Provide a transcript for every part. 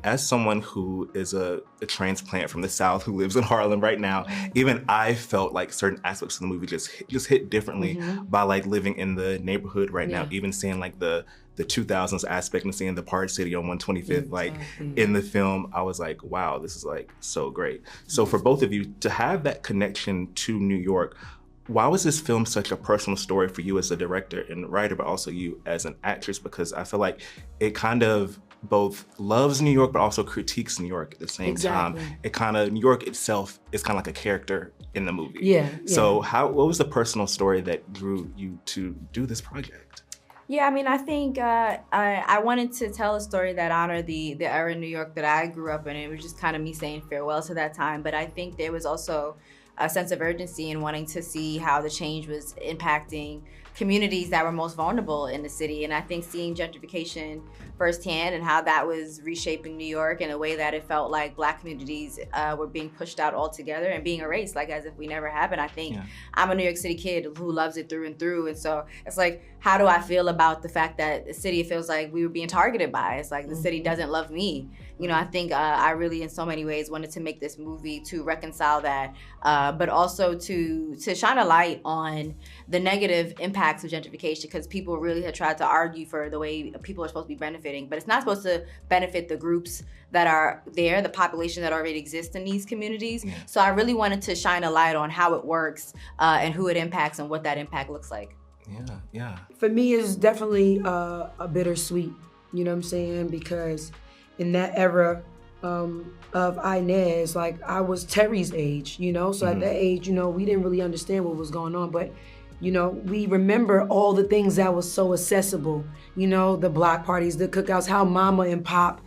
as someone who is a transplant from the South who lives in Harlem right now, even I felt like certain aspects of the movie just hit differently by like living in the neighborhood right now, even seeing like the 2000s aspect and seeing the Park City on 125th, like in the film, I was like, wow, this is like so great. So for both of you to have that connection to New York, why was this film such a personal story for you as a director and writer, but also you as an actress? Because I feel like it kind of both loves New York, but also critiques New York at the same time. It kind of, New York itself is kind of like a character in the movie. So what was the personal story that drew you to do this project? Yeah, I mean, I think I wanted to tell a story that honored the era in New York that I grew up in. It was just kind of me saying farewell to that time. But I think there was also a sense of urgency in wanting to see how the change was impacting communities that were most vulnerable in the city. And I think seeing gentrification firsthand and how that was reshaping New York in a way that it felt like Black communities were being pushed out altogether and being erased, like as if we never happened. I think I'm a New York City kid who loves it through and through. And so it's like, how do I feel about the fact that the city feels like we were being targeted by? It's like the city doesn't love me. You know, I think I really, in so many ways, wanted to make this movie to reconcile that, but also to shine a light on the negative impacts of gentrification, because people really had tried to argue for the way people are supposed to be benefiting, but it's not supposed to benefit the groups that are there, the population that already exists in these communities. So I really wanted to shine a light on how it works and who it impacts and what that impact looks like. For me, it's definitely a bittersweet, you know what I'm saying? Because in that era of Inez, like I was Terry's age, you know? So at that age, you know, we didn't really understand what was going on, but you know, we remember all the things that was so accessible, you know, the block parties, the cookouts, how Mama and Pop,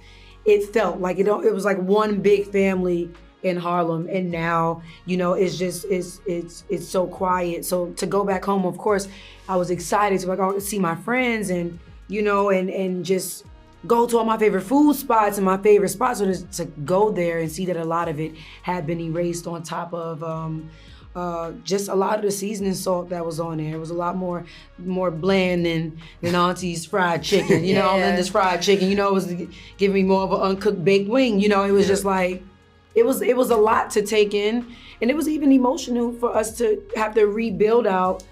it felt like it was like one big family in Harlem. And now, you know, it's just, it's so quiet. So to go back home, of course, I was excited to go see my friends and, you know, and just go to all my favorite food spots and my favorite spots. So to go there and see that a lot of it had been erased on top of just a lot of the seasoning salt that was on there. It was a lot more bland than Auntie's fried chicken, you know, Linda's fried chicken. You know, it was giving me more of an uncooked baked wing. You know, it was just like, it was a lot to take in. And it was even emotional for us to have to rebuild out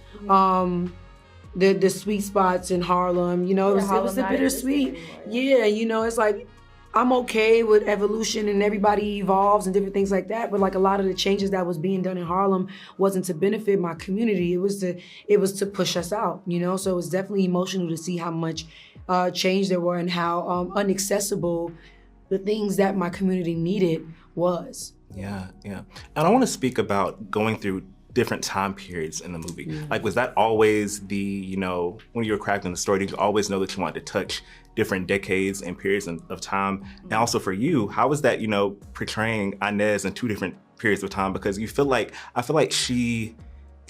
the sweet spots in Harlem. You know, it was a bittersweet. Yeah, you know, it's like, I'm okay with evolution and everybody evolves and different things like that, but like a lot of the changes that was being done in Harlem wasn't to benefit my community. It was to push us out, you know? So it was definitely emotional to see how much change there were and how inaccessible the things that my community needed was. Yeah. And I want to speak about going through different time periods in the movie. Like, was that always the, you know, when you were crafting the story, did you always know that you wanted to touch different decades and periods of time? And also for you, how was that, you know, portraying Inez in two different periods of time? Because I feel like she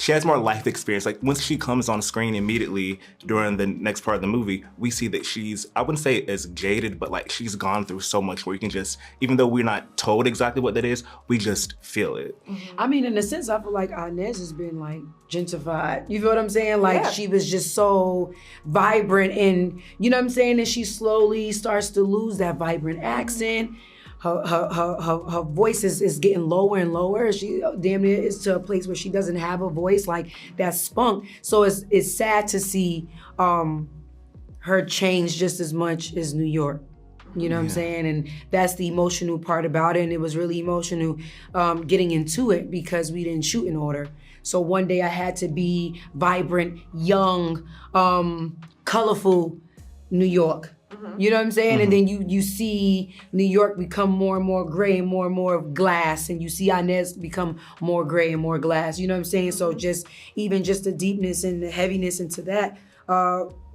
has more life experience. Like once she comes on screen immediately during the next part of the movie, we see that she's, I wouldn't say as jaded, but like she's gone through so much where you can just, even though we're not told exactly what that is, we just feel it. I mean, in a sense, I feel like Inez has been like gentrified. You feel what I'm saying? Like she was just so vibrant and, you know what I'm saying? And she slowly starts to lose that vibrant accent. Her voice is getting lower and lower. She damn near is to a place where she doesn't have a voice, like that spunk. So it's sad to see her change just as much as New York. You know what I'm saying? And that's the emotional part about it. And it was really emotional getting into it because we didn't shoot in order. So one day I had to be vibrant, young, colorful New York. You know what I'm saying? And then you see New York become more and more gray and more glass, and you see Inez become more gray and more glass. You know what I'm saying? So just the deepness and the heaviness into that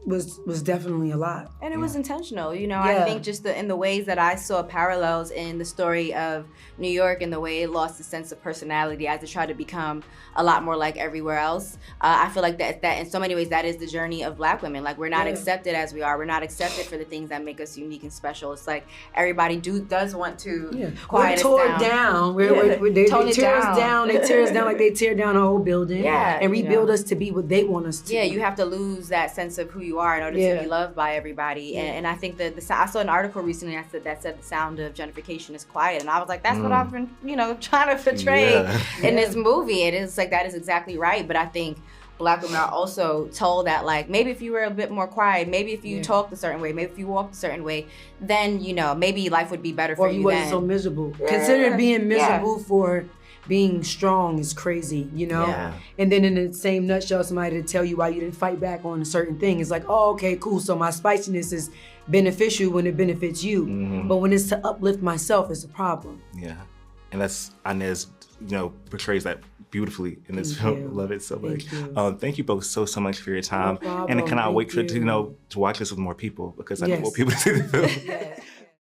was definitely a lot. And it was intentional, you know. I think just in the ways that I saw parallels in the story of New York and the way it lost a sense of personality as it tried to become a lot more like everywhere else. I feel like that in so many ways that is the journey of Black women. Like we're not accepted as we are. We're not accepted for the things that make us unique and special. It's like everybody does want to quiet us down. They tear us down. They tear us down like they tear down a whole building and rebuild us to be what they want us to be. You have to lose that sense of who you you are in order to be loved by everybody. And I think that I saw an article recently that said the sound of gentrification is quiet, and I was like, that's what I've been, you know, trying to portray in this movie. And it's like, that is exactly right. But I think Black women are also told that, like, maybe if you were a bit more quiet, maybe if you talked a certain way, maybe if you walked a certain way, then, you know, maybe life would be better for you. Or you wasn't so miserable. Consider being miserable for being strong is crazy, you know? And then in the same nutshell, somebody to tell you why you didn't fight back on a certain thing. It's like, oh, okay, cool. So my spiciness is beneficial when it benefits you. But when it's to uplift myself, it's a problem. Yeah. And that's, Inez, you know, portrays that beautifully in this film. Love it so much. Thank you both so much for your time. And I cannot wait to, you know, to watch this with more people, because I need more people to see the film.